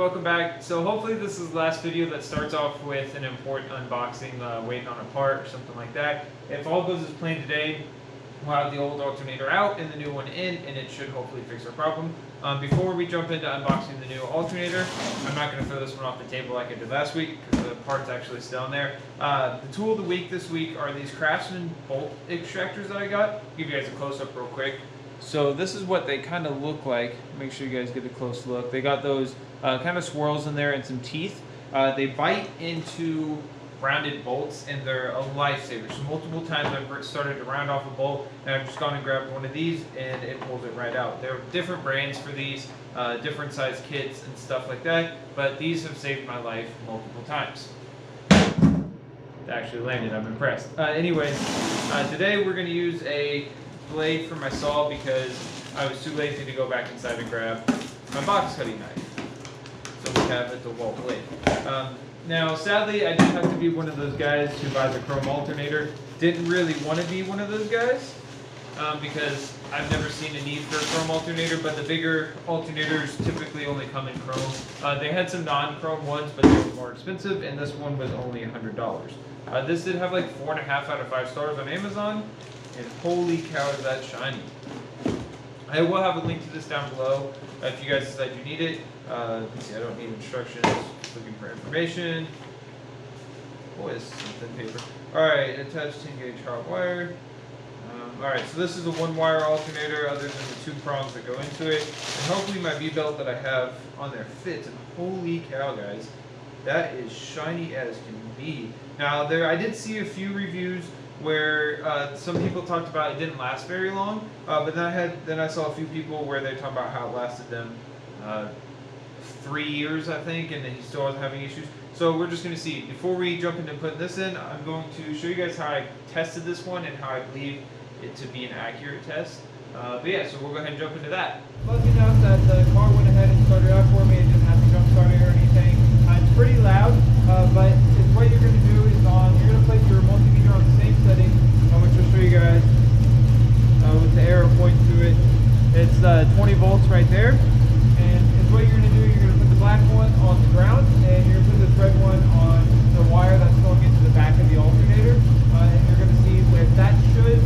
welcome back. So hopefully this is the last video that starts off with an important unboxing, waiting on a part or something like that. If all goes as planned today, we'll have the old alternator out and the new one in, and it should hopefully fix our problem. Before we jump into unboxing the new alternator, I'm not going to throw this one off the table like I did last week because the part's actually still in there. The tool of the week this week are these Craftsman bolt extractors that I got. I'll give you guys a close-up real quick. So this is what they kind of look like. Make sure you guys get a close look. They got those kind of swirls in there and some teeth. They bite into rounded bolts and they're a lifesaver. So multiple times I've started to round off a bolt and I've just gone and grabbed one of these and it pulls it right out. There are different brands for these, different size kits and stuff like that, but these have saved my life multiple times. It actually landed, I'm impressed. Anyways, today we're going to use a blade for my saw because I was too lazy to go back inside and grab my box cutting knife. So we have a DeWalt blade. Now, sadly, I did have to be one of those guys who buys a chrome alternator. Didn't really want to be one of those guys because I've never seen a need for a chrome alternator, but the bigger alternators typically only come in chrome. They had some non-chrome ones, but they were more expensive, and this one was only $100. This did have like 4.5 out of 5 stars on Amazon. And holy cow, is that shiny. I will have a link to this down below if you guys decide you need it. Let's see, I don't need instructions. Just looking for information. Boy, this is some thin paper. Alright, attached 10 gauge hot wire. Alright, so this is a 1-wire alternator other than the 2 prongs that go into it. And hopefully my V-belt that I have on there fits. And holy cow, guys, that is shiny as can be. Now, I did see a few reviews where some people talked about it didn't last very long, but then I saw a few people where they talked about how it lasted them 3 years, I think, and then he still wasn't having issues. So we're just going to see. Before we jump into putting this in, I'm going to show you guys how I tested this one and how I believe it to be an accurate test. But yeah, so we'll go ahead and jump into that. Lucky enough that the car went ahead and started out for me. It didn't have to jump start it or anything. It's pretty loud, but what you're going to do is you're going to place your multimeter on the same setting. I'm going to just show you guys with the arrow pointing to it. It's 20 volts right there. And what you're going to do, you're going to put the black one on the ground, and you're going to put this red one on the wire that's going into the back of the alternator. And you're going to see with that should,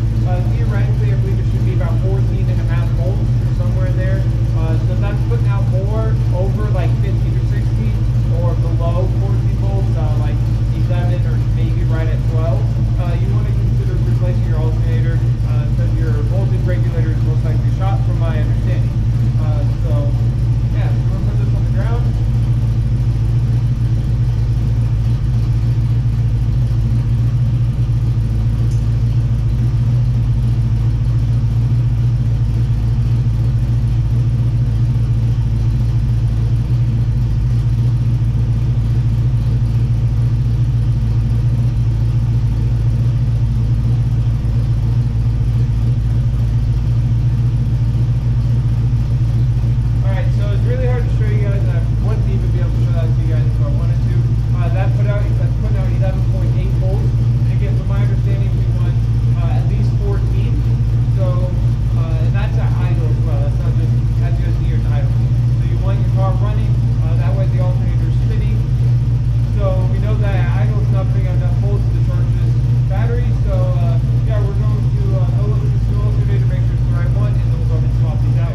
theoretically, I believe it should be about 14.5 volts or somewhere in there. So that's putting out more over like 15 or 16 or below 14 volts, like 11 or maybe right at 12. You want to consider replacing your alternator because your voltage regulator is most likely shot, from my understanding. So yeah, so we're going to put this on the ground.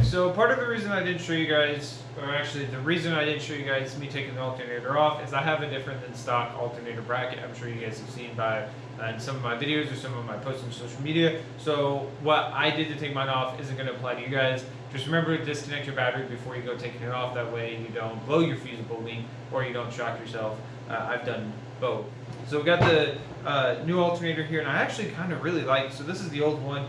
So part of the reason I didn't show you guys, or actually the reason I didn't show you guys me taking the alternator off, is I have a different than stock alternator bracket. I'm sure you guys have seen in some of my videos or some of my posts on social media. So what I did to take mine off isn't going to apply to you guys. Just remember to disconnect your battery before you go taking it off. That way you don't blow your fusible link or you don't shock yourself. I've done both. So we got the new alternator here, and I actually kind of really like it. So this is the old one.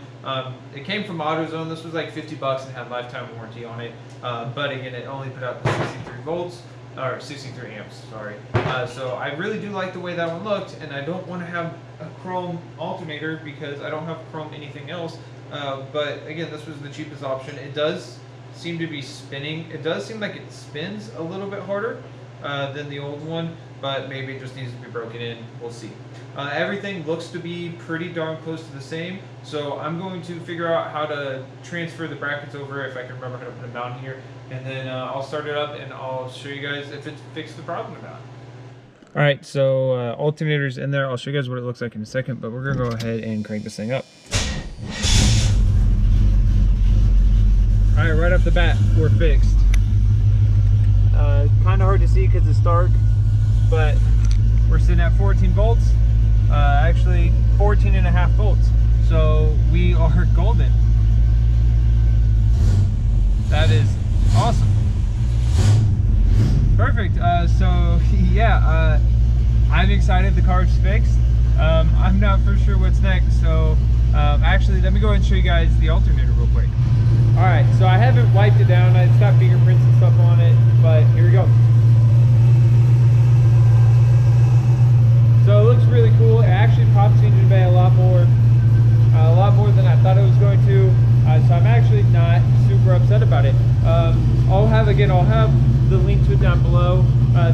It came from AutoZone. This was like 50 bucks and had lifetime warranty on it. But again, it only put out the 63 volts, or 63 amps, sorry. So I really do like the way that one looked, and I don't want to have a chrome alternator because I don't have chrome anything else. But again, this was the cheapest option. It does seem to be spinning. It does seem like it spins a little bit harder than the old one. but maybe it just needs to be broken in. We'll see. Everything looks to be pretty darn close to the same, so I'm going to figure out how to transfer the brackets over, if I can remember how to put them down here, and then I'll start it up and I'll show you guys if it's fixed the problem or not. All right, so alternator's in there. I'll show you guys what it looks like in a second, but we're gonna go ahead and crank this thing up. All right, right off the bat, we're fixed. Kind of hard to see because it's dark, but we're sitting at 14 volts. Actually 14.5 volts. So we are golden. That is awesome. Perfect. So yeah, I'm excited the car's fixed. I'm not for sure what's next. So actually, let me go ahead and show you guys the alternator real quick. All right, so I haven't wiped it down. It's got fingerprints and stuff on it, but here we go. So it looks really cool. It actually pops the engine bay a lot more than I thought it was going to. So I'm actually not super upset about it. I'll have the link to it down below.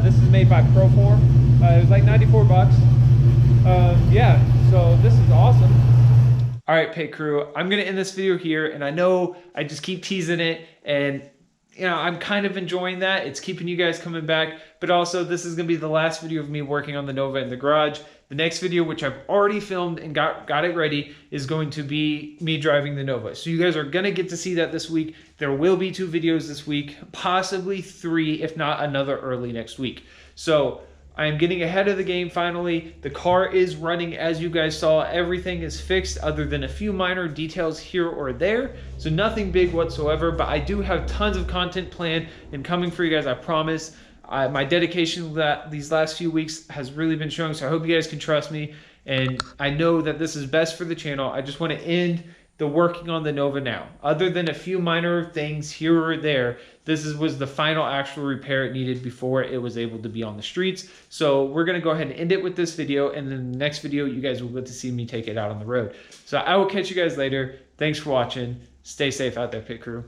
This is made by ProForm. It was like 94 bucks. Yeah, so this is awesome. All right, pit crew, I'm gonna end this video here, and I know I just keep teasing it, and you know, I'm kind of enjoying that. It's keeping you guys coming back, but also this is gonna be the last video of me working on the Nova in the garage. The next video, which I've already filmed and got it ready, is going to be me driving the Nova. So you guys are gonna get to see that this week. There will be 2 videos this week, possibly 3, if not another early next week. So I am getting ahead of the game finally. The car is running as you guys saw. Everything is fixed other than a few minor details here or there. So nothing big whatsoever, but I do have tons of content planned and coming for you guys, I promise. My dedication these last few weeks has really been showing, so I hope you guys can trust me. And I know that this is best for the channel. I just want to end the working on the Nova now. Other than a few minor things here or there, this was the final actual repair it needed before it was able to be on the streets. So we're gonna go ahead and end it with this video, and then the next video, you guys will get to see me take it out on the road. So I will catch you guys later. Thanks for watching. Stay safe out there, pit crew.